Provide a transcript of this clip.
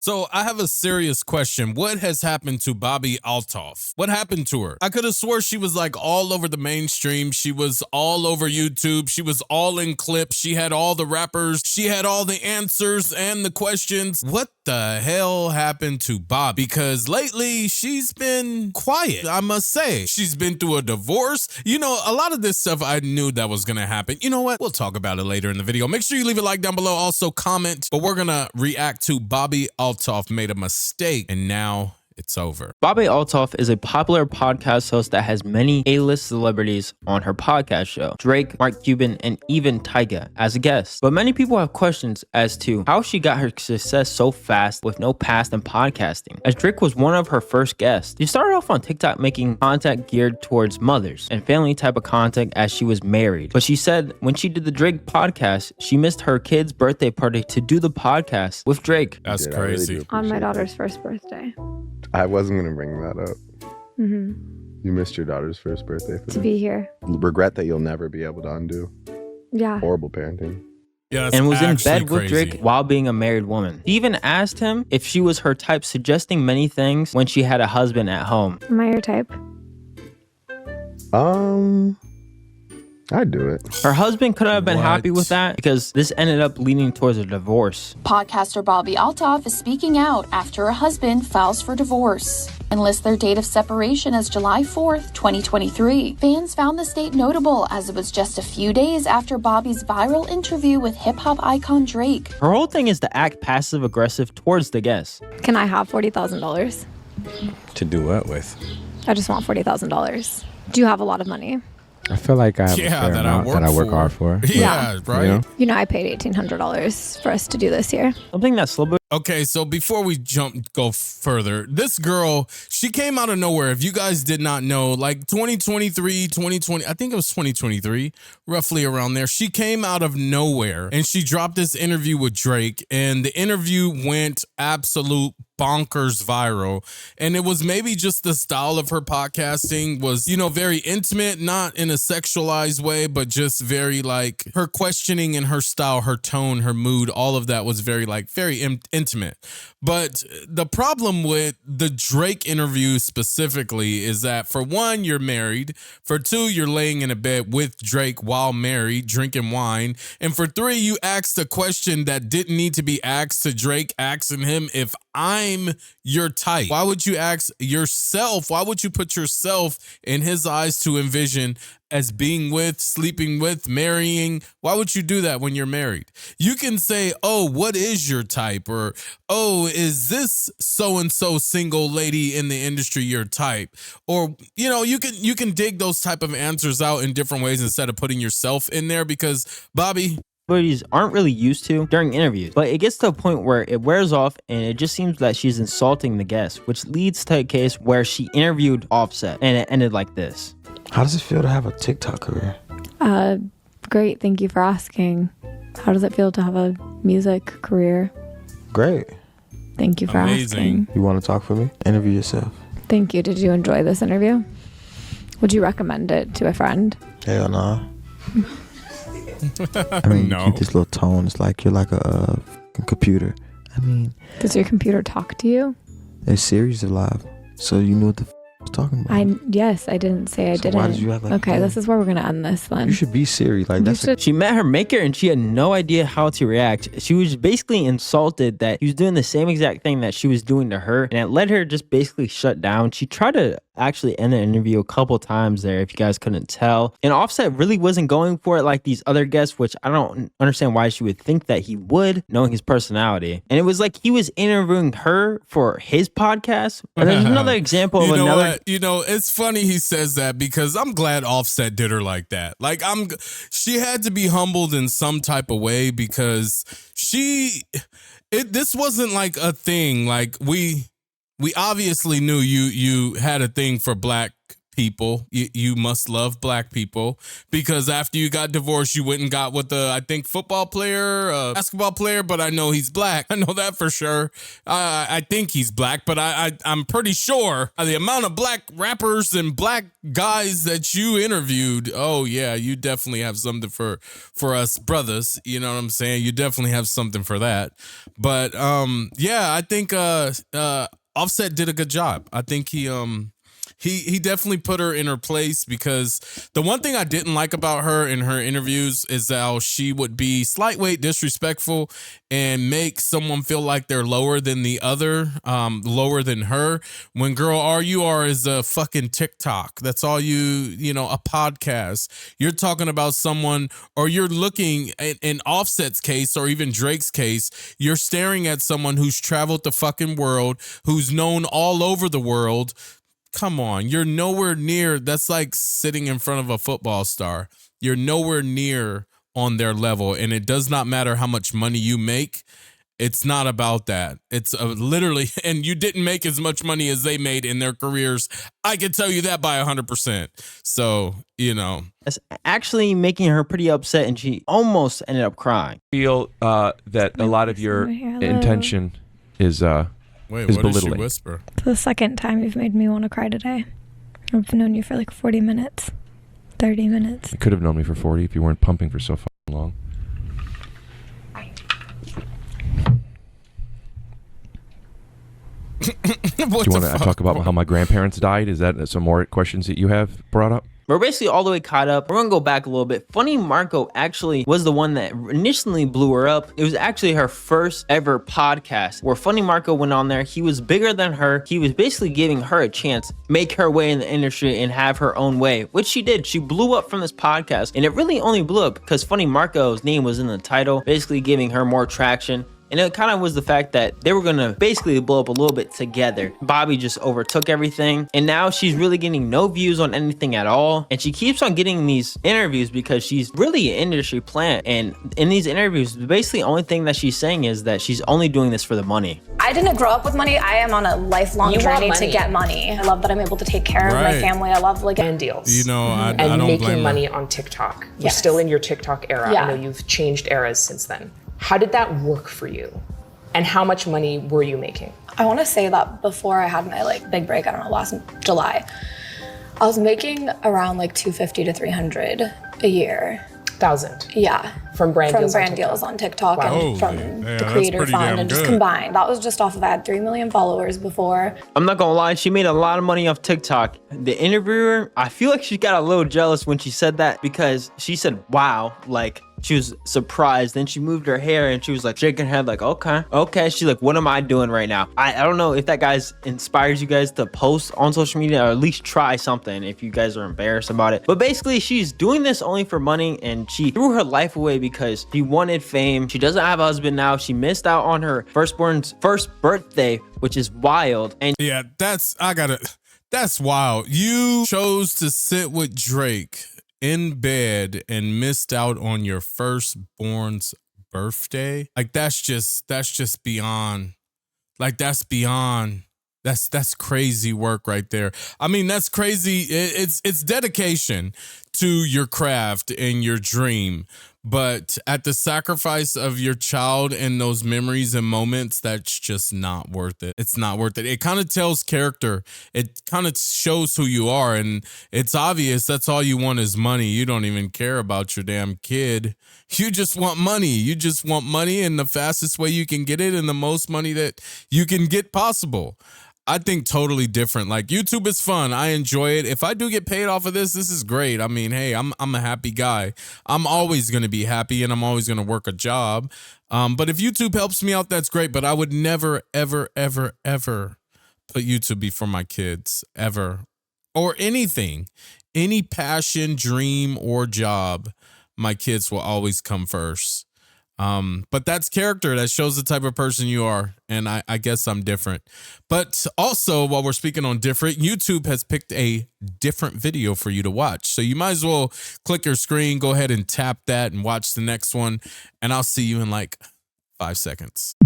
So I have a serious question. What has happened to Bobbie Althoff? What happened to her? I could have swore she was like all over the mainstream. She was all over YouTube. She was all in clips. She had all the rappers. She had all the answers and the questions. What the hell happened to Bobbie? Because lately she's been quiet, I must say. She's been through a divorce. You know, a lot of this stuff I knew that was going to happen. You know what? We'll talk about it later in the video. Make sure you leave a like down below. Also comment. But we're going to react to Bobbie Althoff made a mistake and now it's over. Bobbie Althoff is a popular podcast host that has many A-list celebrities on her podcast show. Drake, Mark Cuban, and even Tyga as a guest. But many people have questions as to how she got her success so fast with no past in podcasting, as Drake was one of her first guests. She started off on TikTok making content geared towards mothers and family type of content as she was married. But she said when she did the Drake podcast, she missed her kid's birthday party to do the podcast with Drake. That's crazy. Really on my daughter's first birthday. I wasn't going to bring that up. You missed your daughter's first birthday. To be here. Regret that you'll never be able to undo. Yeah. Horrible parenting. Yeah, and was in bed crazy with Drake while being a married woman. She even asked him if she was her type, suggesting many things when she had a husband at home. Am I your type? I'd do it. Her husband couldn't have been happy with that because this ended up leading towards a divorce. Podcaster Bobbie Althoff is speaking out after her husband files for divorce and lists their date of separation as July 4th, 2023. Fans found this date notable as it was just a few days after Bobbie's viral interview with hip-hop icon Drake. Her whole thing is to act passive-aggressive towards the guests. Can I have $40,000? To do what with? I just want $40,000. Do you have a lot of money? I feel like I have a fair amount that I work hard for. Yeah, right. You know, I paid $1,800 for us to do this here. Something that's slow. Okay, so before we go further, this girl, she came out of nowhere. If you guys did not know, like 2023, 2020, I think it was 2023, roughly around there. She came out of nowhere and she dropped this interview with Drake, and the interview went absolute bonkers viral. And it was maybe just the style of her podcasting was, you know, very intimate, not in a sexualized way, but just very like her questioning and her style, her tone, her mood, all of that was very intimate. But the problem with the Drake interview specifically is that, for one, you're married. For two, you're laying in a bed with Drake while married, drinking wine. And for three, you asked a question that didn't need to be asked to Drake, asking him if I'm your type. Why would you ask yourself? Why would you put yourself in his eyes to envision as being with, sleeping with, marrying? Why would you do that when you're married? You can say, oh, what is your type? Or, oh, is this so-and-so single lady in the industry your type? Or, you know, you can dig those type of answers out in different ways instead of putting yourself in there, because Bobbie, aren't really used to during interviews, but it gets to a point where it wears off and it just seems that she's insulting the guests, which leads to a case where she interviewed Offset and it ended like this. How does it feel to have a TikTok career? Great. Thank you for asking. How does it feel to have a music career? Great. Thank you for asking. You want to talk for me? Interview yourself. Thank you. Did you enjoy this interview? Would you recommend it to a friend? Hell no. I mean, no. You keep this little tone. It's like you're like a computer. I mean, does your computer talk to you? There's Siri's alive, so you know what the I was talking about. Yes, I didn't say I didn't. Why did you have like okay, this is where we're gonna end this then. You should be Siri. Like that's. She met her maker and she had no idea how to react. She was basically insulted that he was doing the same exact thing that she was doing to her, and it led her just basically shut down. She tried to actually end the interview a couple times there, if you guys couldn't tell. And Offset really wasn't going for it like these other guests, which I don't understand why she would think that he would, knowing his personality. And it was like he was interviewing her for his podcast. But there's another example of another. You know, it's funny he says that, because I'm glad Offset did her like that. Like, she had to be humbled in some type of way, because this wasn't like a thing. Like, we obviously knew you had a thing for black people. You must love black people, because after you got divorced, you went and got with the, I think, football player, basketball player, but I know he's black. I know that for sure. I think he's black, but I'm pretty sure the amount of black rappers and black guys that you interviewed, oh yeah, you definitely have something for us brothers. You know what I'm saying? You definitely have something for that. But yeah, I think Offset did a good job. I think he definitely put her in her place, because the one thing I didn't like about her in her interviews is how she would be slightly disrespectful and make someone feel like they're lower than the other, lower than her. When girl, all you are is a fucking TikTok. That's all you know, a podcast. You're talking about someone, or you're looking in Offset's case, or even Drake's case, you're staring at someone who's traveled the fucking world, who's known all over the world. Come on, you're nowhere near. That's like sitting in front of a football star. You're nowhere near on their level, and it does not matter how much money you make. It's not about that. It's literally, and you didn't make as much money as they made in their careers. I can tell you that by 100%. So, you know. That's actually making her pretty upset, and she almost ended up crying. Feel that a lot of your intention is Wait, is what did she belittling. whisper? It's the second time you've made me want to cry today. I've known you for like 40 minutes, 30 minutes. You could have known me for 40 if you weren't pumping for so fucking long. Do you want to talk about how my grandparents died? Is that some more questions that you have brought up? We're basically all the way caught up. We're gonna go back a little bit. Funny Marco actually was the one that initially blew her up. It was actually her first ever podcast where Funny Marco went on there. He was bigger than her. He was basically giving her a chance, make her way in the industry and have her own way, which she did. She blew up from this podcast, and it really only blew up because Funny Marco's name was in the title, basically giving her more traction. And it kind of was the fact that they were going to basically blow up a little bit together. Bobbie just overtook everything. And now she's really getting no views on anything at all. And she keeps on getting these interviews because she's really an industry plant. And in these interviews, basically the only thing that she's saying is that she's only doing this for the money. I didn't grow up with money. I am on a lifelong journey to get money. I love that I'm able to take care of my family. I love like brand deals. You know, I and don't making blame money her. on TikTok. You're still in your TikTok era. I know you've changed eras since then. How did that work for you? And how much money were you making? I want to say that before I had my like big break, I don't know, last July, I was making around like 250 to 300 a year. 1,000? Yeah. From brand deals on TikTok Wow. and from the creator fund and just combined. That was just off of, I had 3 million followers before. I'm not gonna lie, she made a lot of money off TikTok. The interviewer, I feel like she got a little jealous when she said that, because she said, wow, like she was surprised. Then she moved her hair and she was like shaking her head like, okay. She's like, what am I doing right now? I don't know if that guys inspires you guys to post on social media, or at least try something if you guys are embarrassed about it. But basically she's doing this only for money, and she threw her life away because she wanted fame. She doesn't have a husband now. She missed out on her firstborn's first birthday, which is wild. And yeah, that's wild. You chose to sit with Drake in bed and missed out on your firstborn's birthday. Like that's just beyond. Like that's beyond. That's crazy work right there. I mean, that's crazy. It's dedication to your craft and your dream, but at the sacrifice of your child and those memories and moments, that's just not worth it. It's not worth it. It kind of tells character. It kind of shows who you are, and it's obvious that's all you want is money. You don't even care about your damn kid. You just want money. You just want money in the fastest way you can get it, and the most money that you can get possible. I think totally different. Like, YouTube is fun. I enjoy it. If I do get paid off of this is great. I mean, hey, I'm a happy guy. I'm always going to be happy, and I'm always going to work a job. But if YouTube helps me out, that's great. But I would never, ever, ever, ever put YouTube before my kids, ever. Or anything. Any passion, dream, or job, my kids will always come first. But that's character. That shows the type of person you are. And I guess I'm different. But also, while we're speaking on different, YouTube has picked a different video for you to watch. So you might as well click your screen, go ahead and tap that and watch the next one. And I'll see you in like 5 seconds.